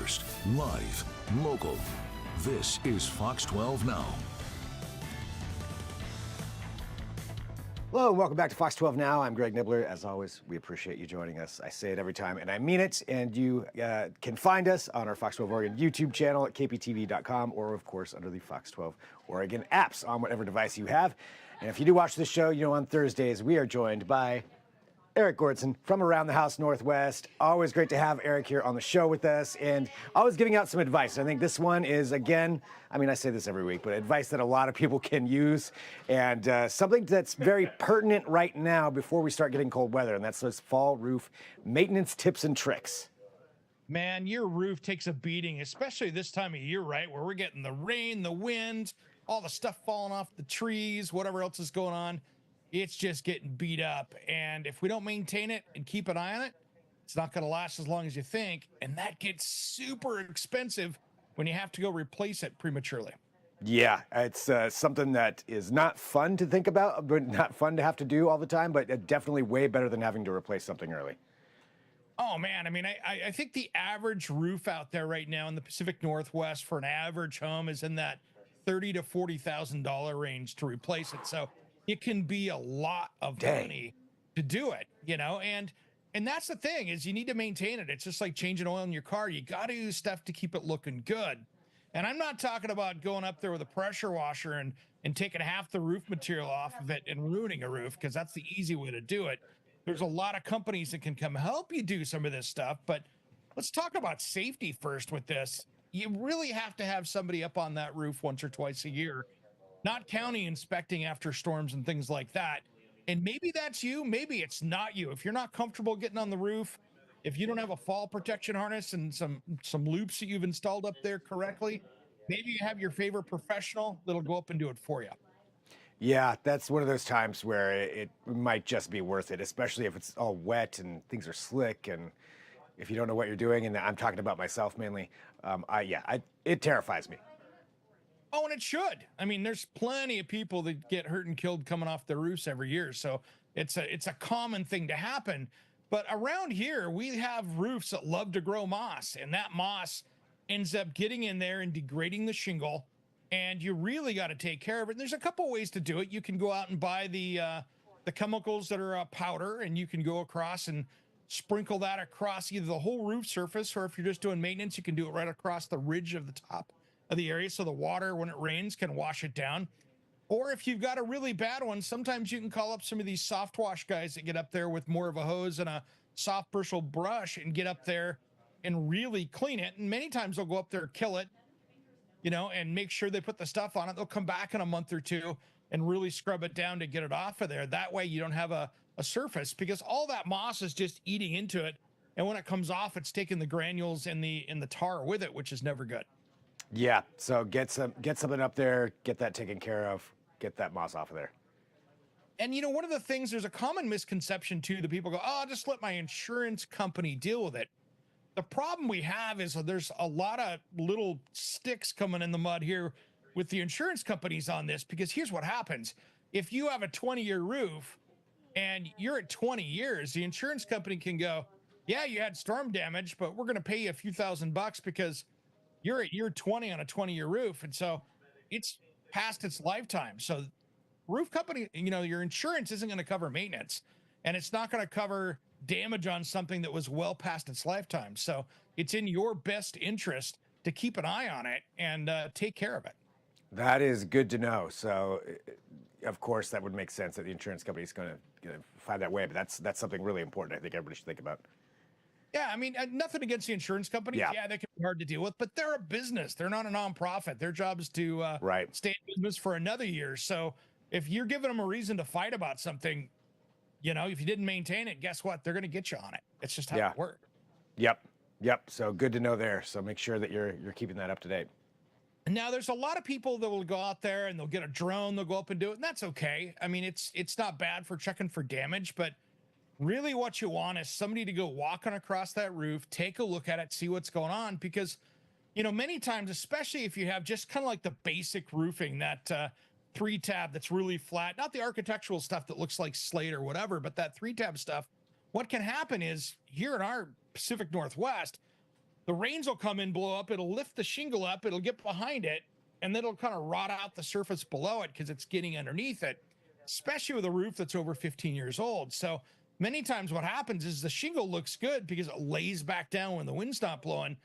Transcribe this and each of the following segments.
first, live, local. This is Fox 12 Now. Hello, and welcome back to Fox 12 Now. I'm Greg Nibbler. As always, we appreciate you joining us. I say it every time, and I mean it. And you can find us on our Fox 12 Oregon YouTube channel at kptv.com, or, of course, under the Fox 12 Oregon apps on whatever device you have. And if you do watch this show, you know on Thursdays we are joined by Eric Goranson from Around the House Northwest. Always great to have Eric here on the show with us, and always giving out some advice. I think this one is, again, I mean, I say this every week, but advice that a lot of people can use, and something that's very pertinent right now before we start getting cold weather, and that's those fall roof maintenance tips and tricks. Man, your roof takes a beating, especially this time of year, right? Where we're getting the rain, the wind, all the stuff falling off the trees, whatever else is going on. It's just getting beat up. And if we don't maintain it and keep an eye on it, it's not going to last as long as you think. And that gets super expensive when you have to go replace it prematurely. Yeah, it's something that is not fun to think about, but not fun to have to do all the time, but definitely way better than having to replace something early. Oh, man. I mean, I think the average roof out there right now in the Pacific Northwest for an average home is in that $30,000 to $40,000 range to replace it. So it can be a lot of money to do it, you know, and that's the thing is you need to maintain it. It's just like changing oil in your car. You got to use stuff to keep it looking good. And I'm not talking about going up there with a pressure washer and taking half the roof material off of it and ruining a roof, because that's the easy way to do it. There's a lot of companies that can come help you do some of this stuff, but let's talk about safety first with this. You really have to have somebody up on that roof once or twice a year, not county inspecting after storms and things like that. And maybe that's you, maybe it's not you. If you're not comfortable getting on the roof, if you don't have a fall protection harness and some loops that you've installed up there correctly, maybe you have your favorite professional that'll go up and do it for you. Yeah, that's one of those times where it might just be worth it, especially if it's all wet and things are slick, and if you don't know what you're doing, and I'm talking about myself mainly, it terrifies me. Oh, and it should. I mean, there's plenty of people that get hurt and killed coming off their roofs every year. So it's a common thing to happen. But around here, we have roofs that love to grow moss, and that moss ends up getting in there and degrading the shingle. And you really got to take care of it. And there's a couple ways to do it. You can go out and buy the chemicals that are powder, and you can go across and sprinkle that across either the whole roof surface, or if you're just doing maintenance, you can do it right across the ridge of the top of the area, so the water, when it rains, can wash it down. Or if you've got a really bad one, sometimes you can call up some of these soft wash guys that get up there with more of a hose and a soft bristle brush and get up there and really clean it. And many times they'll go up there, kill it, you know, and make sure they put the stuff on it. They'll come back in a month or two and really scrub it down to get it off of there. That way you don't have a surface, because all that moss is just eating into it. And when it comes off, it's taking the granules and the tar with it, which is never good. Yeah, so get something up there, get that taken care of, get that moss off of there. And, you know, one of the things, there's a common misconception, too, that people go, oh, I'll just let my insurance company deal with it. The problem we have is there's a lot of little sticks coming in the mud here with the insurance companies on this, because here's what happens. If you have a 20-year roof and you're at 20 years, the insurance company can go, yeah, you had storm damage, but we're going to pay you a few $1,000 because you're at year 20 on a 20-year roof. And so it's past its lifetime. So roof company, you know, your insurance isn't going to cover maintenance, and it's not going to cover damage on something that was well past its lifetime. So it's in your best interest to keep an eye on it and take care of it. That is good to know. So, of course, that would make sense that the insurance company is going to find that way. But that's something really important I think everybody should think about. Yeah, I mean, nothing against the insurance companies. Yeah, they can be hard to deal with, but they're a business. They're not a nonprofit. Their job is to stay in business for another year. So if you're giving them a reason to fight about something, you know, if you didn't maintain it, guess what? They're going to get you on it. It's just how it works. Yep. So good to know there. So make sure that you're keeping that up to date. Now, there's a lot of people that will go out there and they'll get a drone, they'll go up and do it, and that's okay. I mean, it's not bad for checking for damage, but really what you want is somebody to go walking across that roof, take a look at it, see what's going on, because, you know, many times, especially if you have just kind of like the basic roofing, that 3-tab that's really flat, not the architectural stuff that looks like slate or whatever, but that 3-tab stuff, what can happen is here in our Pacific Northwest, the rains will come in, blow up, it'll lift the shingle up, it'll get behind it, and then it'll kind of rot out the surface below it because it's getting underneath it, especially with a roof that's over 15 years old. So many times what happens is the shingle looks good because it lays back down when the wind's not blowing.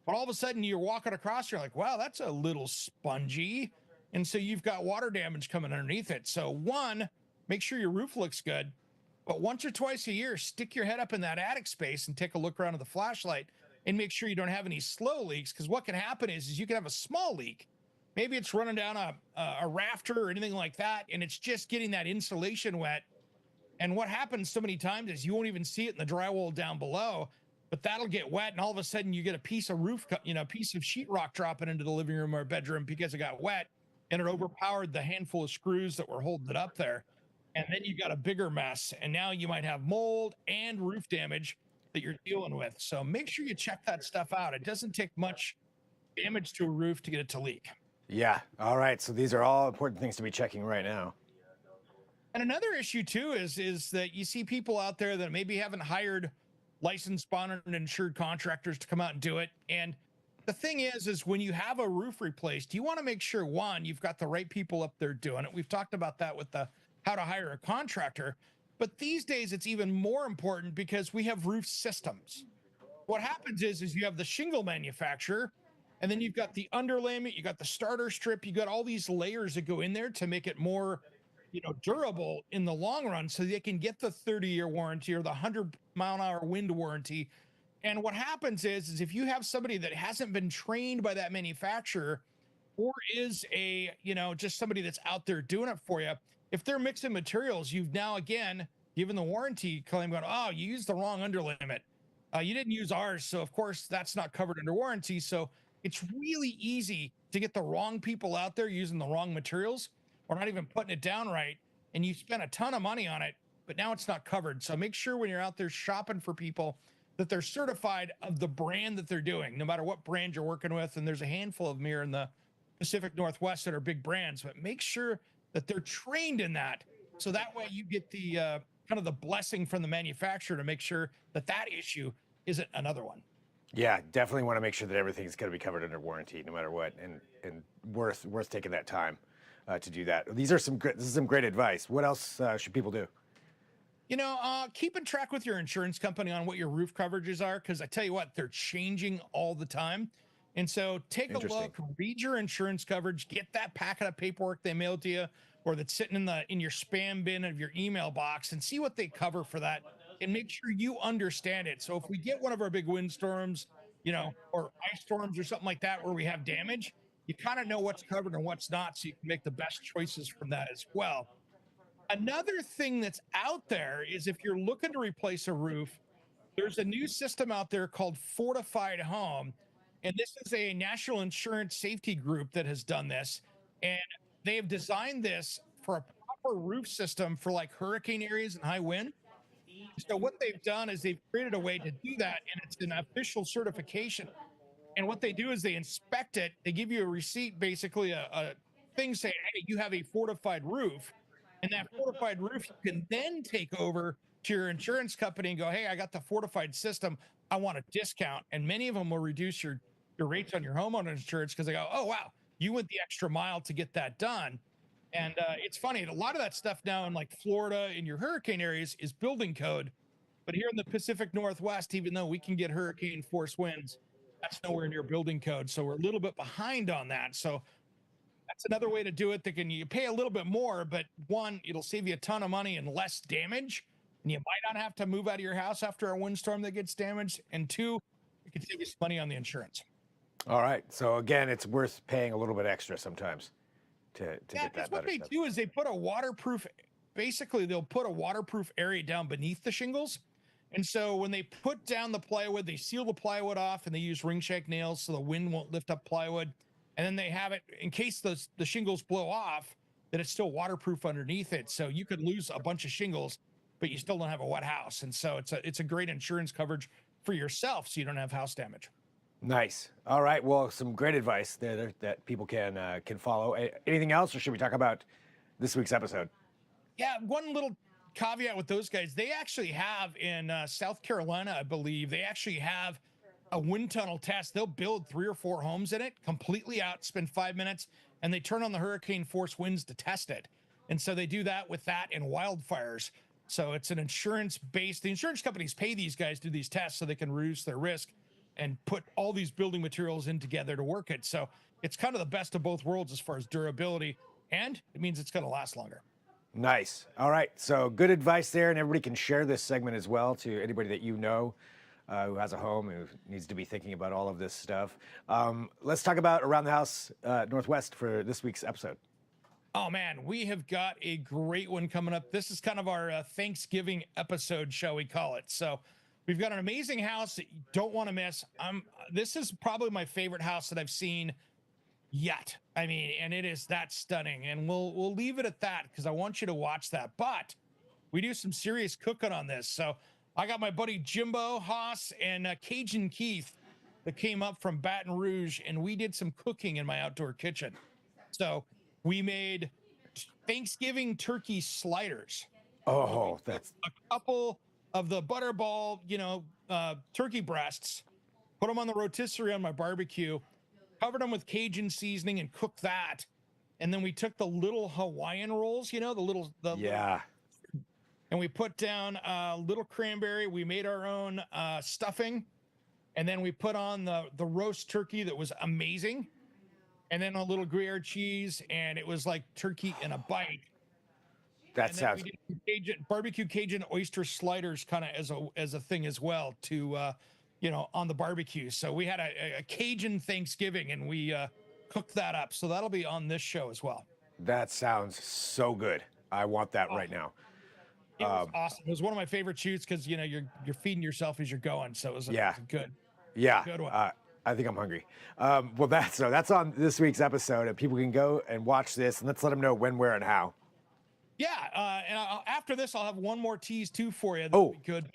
But all of a sudden you're walking across, you're like, wow, that's a little spongy. And so you've got water damage coming underneath it. So one, make sure your roof looks good. But once or twice a year, stick your head up in that attic space and take a look around with the flashlight and make sure you don't have any slow leaks. Because what can happen is you can have a small leak. Maybe it's running down a rafter or anything like that, and it's just getting that insulation wet. And what happens so many times is you won't even see it in the drywall down below, but that'll get wet, and all of a sudden you get a piece of roof, a piece of sheetrock dropping into the living room or bedroom because it got wet, and it overpowered the handful of screws that were holding it up there. And then you got a bigger mess, and now you might have mold and roof damage that you're dealing with. So make sure you check that stuff out. It doesn't take much damage to a roof to get it to leak. Yeah. All right. So these are all important things to be checking right now. And another issue too is that you see people out there that maybe haven't hired licensed, bonded, and insured contractors to come out and do it. And the thing is when you have a roof replaced, you want to make sure, one, you've got the right people up there doing it. We've talked about that with the how to hire a contractor, but these days it's even more important because we have roof systems. What happens is you have the shingle manufacturer, and then you've got the underlayment, you got the starter strip, you got all these layers that go in there to make it more, durable in the long run, so they can get the 30-year warranty or the 100-mile-an-hour wind warranty. And what happens is if you have somebody that hasn't been trained by that manufacturer, or is just somebody that's out there doing it for you, if they're mixing materials, you've now again given the warranty claim going, oh, you used the wrong underlayment. You didn't use ours, so of course that's not covered under warranty. So it's really easy to get the wrong people out there using the wrong materials or not even putting it down right. And you spend a ton of money on it, but now it's not covered. So make sure when you're out there shopping for people that they're certified of the brand that they're doing, no matter what brand you're working with. And there's a handful of them here in the Pacific Northwest that are big brands, but make sure that they're trained in that. So that way you get the kind of the blessing from the manufacturer to make sure that that issue isn't another one. Yeah, definitely want to make sure that everything's going to be covered under warranty, no matter what, and worth taking that time to do that. This is some great advice. What else should people do? Keeping track with your insurance company on what your roof coverages are, because I tell you what, they're changing all the time. And so take a look, read your insurance coverage, get that packet of paperwork they mailed to you, or that's sitting in your spam bin of your email box, and see what they cover for that, and make sure you understand it. So if we get one of our big windstorms, or ice storms or something like that where we have damage, you kind of know what's covered and what's not, so you can make the best choices from that as well. Another thing that's out there is if you're looking to replace a roof, there's a new system out there called Fortified Home. And this is a national insurance safety group that has done this. And they have designed this for a proper roof system for like hurricane areas and high wind. So what they've done is they've created a way to do that, and it's an official certification. And what they do is they inspect it. They give you a receipt, basically a thing saying, hey, you have a fortified roof. And that fortified roof you can then take over to your insurance company and go, hey, I got the fortified system. I want a discount. And many of them will reduce your rates on your homeowner insurance because they go, oh, wow, you went the extra mile to get that done. And it's funny, a lot of that stuff now in like Florida in your hurricane areas is building code. But here in the Pacific Northwest, even though we can get hurricane force winds, that's nowhere near building code. So we're a little bit behind on that. So that's another way to do it. You pay a little bit more, but one, it'll save you a ton of money and less damage. And you might not have to move out of your house after a windstorm that gets damaged. And two, it can save you some money on the insurance. All right. So again, it's worth paying a little bit extra sometimes to get that what better they stuff. do is they put a waterproof, basically they'll put a waterproof area down beneath the shingles. And so when they put down the plywood, they seal the plywood off, and they use ring shank nails so the wind won't lift up plywood. And then they have it in case the shingles blow off, that it's still waterproof underneath it. So you could lose a bunch of shingles, but you still don't have a wet house. And so it's a great insurance coverage for yourself, so you don't have house damage. Nice. All right. Well, some great advice there that people can follow. Anything else, or should we talk about this week's episode? Yeah, one little caveat with those guys. They actually have in South Carolina, I believe, they actually have a wind tunnel test. They'll build 3 or 4 homes in it, completely out, spend 5 minutes, and they turn on the hurricane force winds to test it. And so they do that with that and wildfires. So it's an insurance-based, the insurance companies pay these guys to do these tests so they can reduce their risk and put all these building materials in together to work it. So it's kind of the best of both worlds as far as durability, and it means it's going to last longer. Nice. All right. So good advice there, and everybody can share this segment as well to anybody that you know who has a home, who needs to be thinking about all of this stuff. Let's talk about Around the House Northwest for this week's episode. Oh man, we have got a great one coming up. This is kind of our Thanksgiving episode, shall we call it. So we've got an amazing house that you don't want to miss. This is probably my favorite house that I've seen yet. I mean, and it is that stunning. And we'll leave it at that because I want you to watch that. But we do some serious cooking on this. So I got my buddy Jimbo Haas and Cajun Keith that came up from Baton Rouge, and we did some cooking in my outdoor kitchen. So we made Thanksgiving turkey sliders. Oh, that's a couple of the butterball, turkey breasts, put them on the rotisserie on my barbecue, covered them with Cajun seasoning and cooked that. And then we took the little Hawaiian rolls, yeah. And we put down a little cranberry. We made our own stuffing. And then we put on the roast turkey that was amazing. And then a little Gruyere cheese. And it was like turkey in a bite. That sounds... We did barbecue Cajun oyster sliders kind of as a thing as well to, on the barbecue. So we had a Cajun Thanksgiving and we cooked that up. So that'll be on this show as well. That sounds so good. I want that right now. It was awesome. It was one of my favorite shoots because you're feeding yourself as you're going. So it was a good. Yeah. Good one. I think I'm hungry. Well, that's on this week's episode, and people can go and watch this, and let's let them know when, where, and how. Yeah. And after this, I'll have one more tease too for you. That'll be good.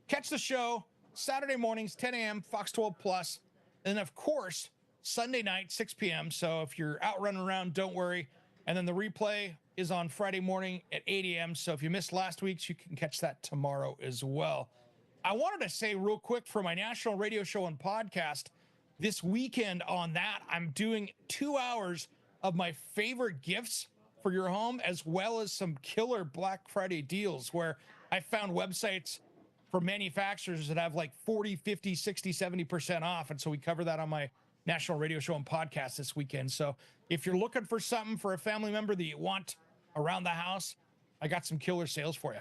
Catch the show Saturday mornings, 10 a.m. Fox 12 Plus, and then of course Sunday night, 6 p.m. So if you're out running around, don't worry. And then the replay is on Friday morning at 8 a.m. So if you missed last week's, you can catch that tomorrow as well. I wanted to say real quick for my national radio show and podcast, this weekend on that, I'm doing 2 hours of my favorite gifts for your home, as well as some killer Black Friday deals where I found websites for manufacturers that have like 40, 50, 60, 70% off. And so we cover that on my national radio show and podcast this weekend. So if you're looking for something for a family member that you want around the house, I got some killer sales for you.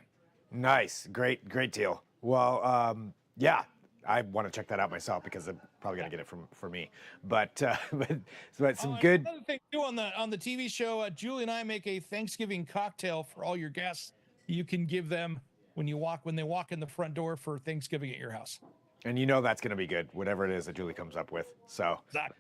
Nice. Great deal. Well, yeah, I want to check that out myself because I'm probably going to get it for me. But some good. Another thing too on the TV show, Julie and I make a Thanksgiving cocktail for all your guests. You can give them when they walk in the front door for Thanksgiving at your house. And that's going to be good, whatever it is that Julie comes up with. So exactly.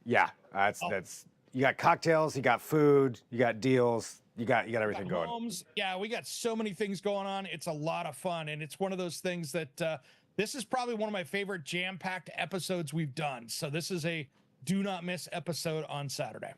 Yeah, that's you got cocktails, you got food, you got deals, you got everything going. Homes. Yeah, we got so many things going on. It's a lot of fun, and it's one of those things that this is probably one of my favorite jam-packed episodes we've done. So this is a do not miss episode on Saturday.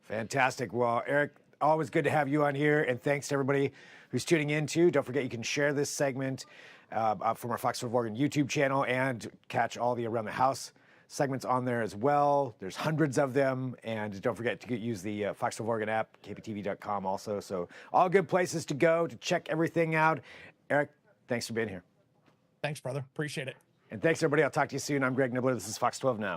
Fantastic. Well, Eric, always good to have you on here, and thanks to everybody who's tuning in too. Don't forget you can share this segment from our Fox 12 Oregon YouTube channel and catch all the Around the House segments on there as well. There's hundreds of them, and don't forget to use the Fox 12 Oregon app, kptv.com also. So all good places to go to check everything out. Eric, thanks for being here. Thanks, brother. Appreciate it. And thanks, everybody. I'll talk to you soon. I'm Greg Nibbler. This is Fox 12 Now.